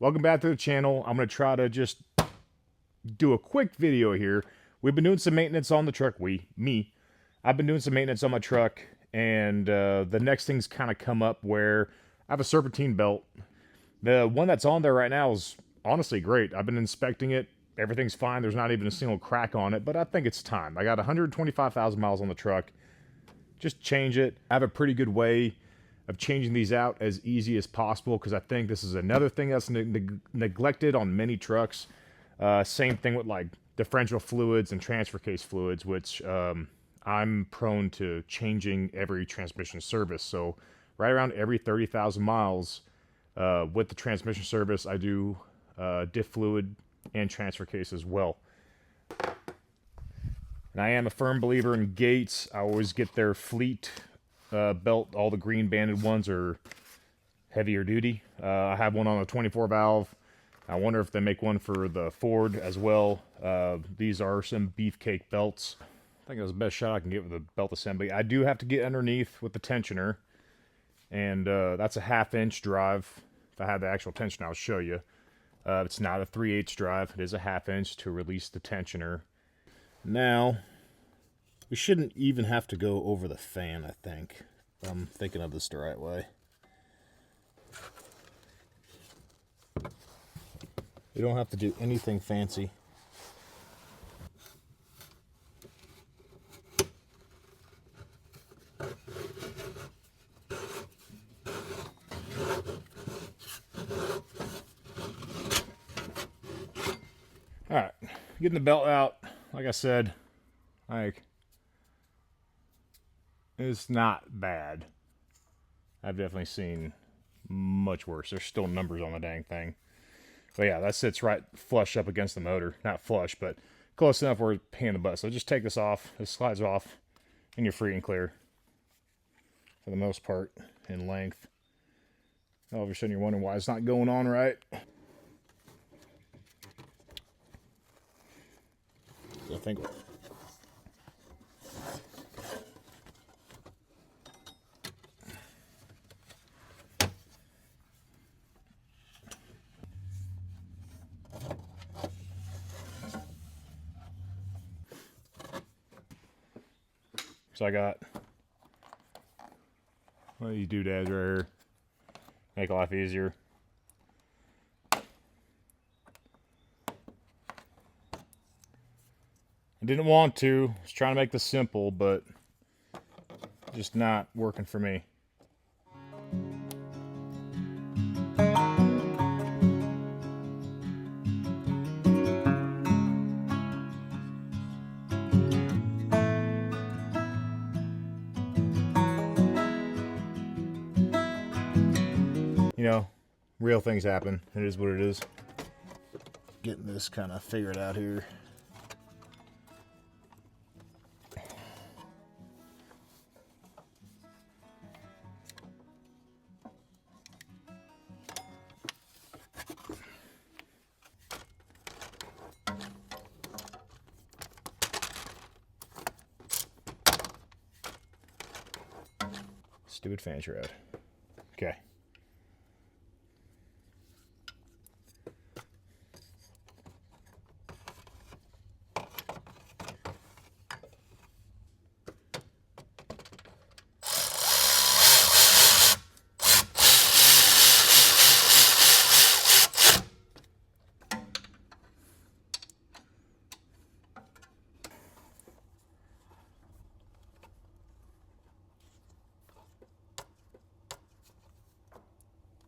Welcome back to the channel. I'm going to try to just do a quick video here. We've been doing some maintenance on the truck. I've been doing some maintenance on my truck, and the next thing's kind of come up where I have a Serpentine belt. The one that's on there right now is honestly great. I've been inspecting it. Everything's fine. There's not even a single crack on it, but I think it's time. I got 125,000 miles on the truck. Just change it. I have a pretty good way of changing these out as easy as possible, because I think this is another thing that's neglected on many trucks. Same thing with like differential fluids and transfer case fluids, which I'm prone to changing every transmission service. So right around every 30,000 miles with the transmission service, I do diff fluid and transfer case as well. And I am a firm believer in Gates. I always get their fleet belt. All the green banded ones are heavier duty. I have one on a 24 valve. I wonder if they make one for the Ford as well. These are some beefcake belts. I think that's the best shot I can get with the belt assembly. I do have to get underneath with the tensioner, and that's a 1/2 inch drive. If I had the actual tensioner, I'll show you. It's not a 3/8 drive. It is a 1/2 inch to release the tensioner. Now, we shouldn't even have to go over the fan, I think. If I'm thinking of this the right way. You don't have to do anything fancy. Alright, getting the belt out, like I said, it's not bad. I've definitely seen much worse. There's still numbers on the dang thing. But yeah, that sits right flush up against the motor. Not flush, but close enough where it's paying the butt. So just take this off. This slides off, and you're free and clear. For the most part, in length. All of a sudden you're wondering why it's not going on right. So I think... So I got one of these doodads right here. Make life easier. I didn't want to. I was trying to make this simple, but just not working for me. You know, real things happen. It is what it is. Getting this kind of figured out here. Stupid fan shroud. Okay.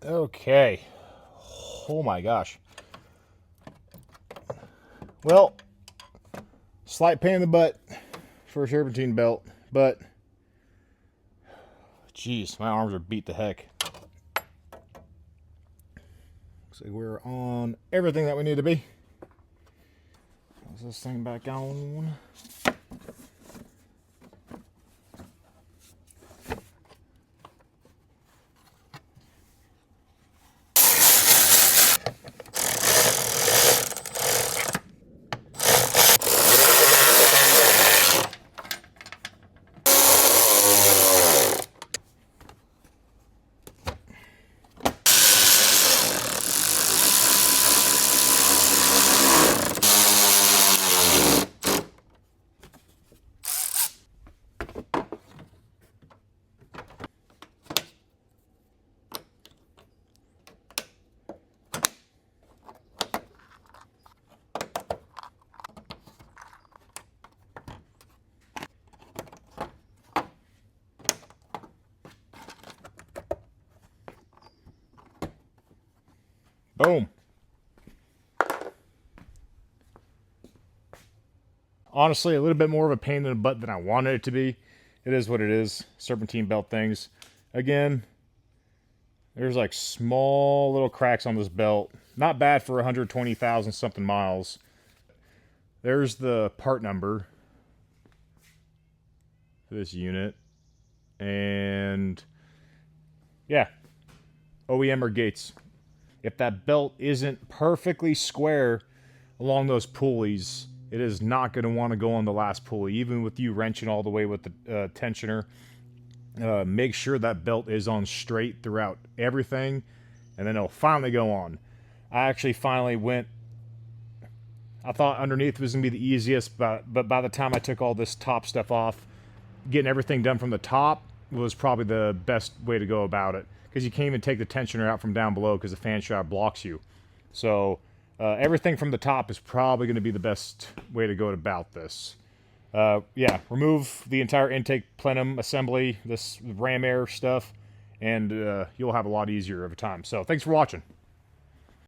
Okay. Oh my gosh. Well, slight pain in the butt for a Serpentine belt, but jeez, my arms are beat to heck. Looks like we're on everything that we need to be. Put this thing back on. Boom. Honestly, a little bit more of a pain in the butt than I wanted it to be. It is what it is. Serpentine belt things. Again, there's like small little cracks on this belt. Not bad for 120,000 something miles. There's the part number for this unit. And yeah, OEM or Gates. If that belt isn't perfectly square along those pulleys, it is not going to want to go on the last pulley, even with you wrenching all the way with the tensioner. Make sure that belt is on straight throughout everything, and then it'll finally go on. I actually finally went, I thought underneath was going to be the easiest, but by the time I took all this top stuff off, getting everything done from the top was probably the best way to go about it, because you can't even take the tensioner out from down below because the fan shaft blocks you. So everything from the top is probably going to be the best way to go about this. Yeah, remove the entire intake plenum assembly, this ram air stuff, and you'll have a lot easier of a time. So thanks for watching.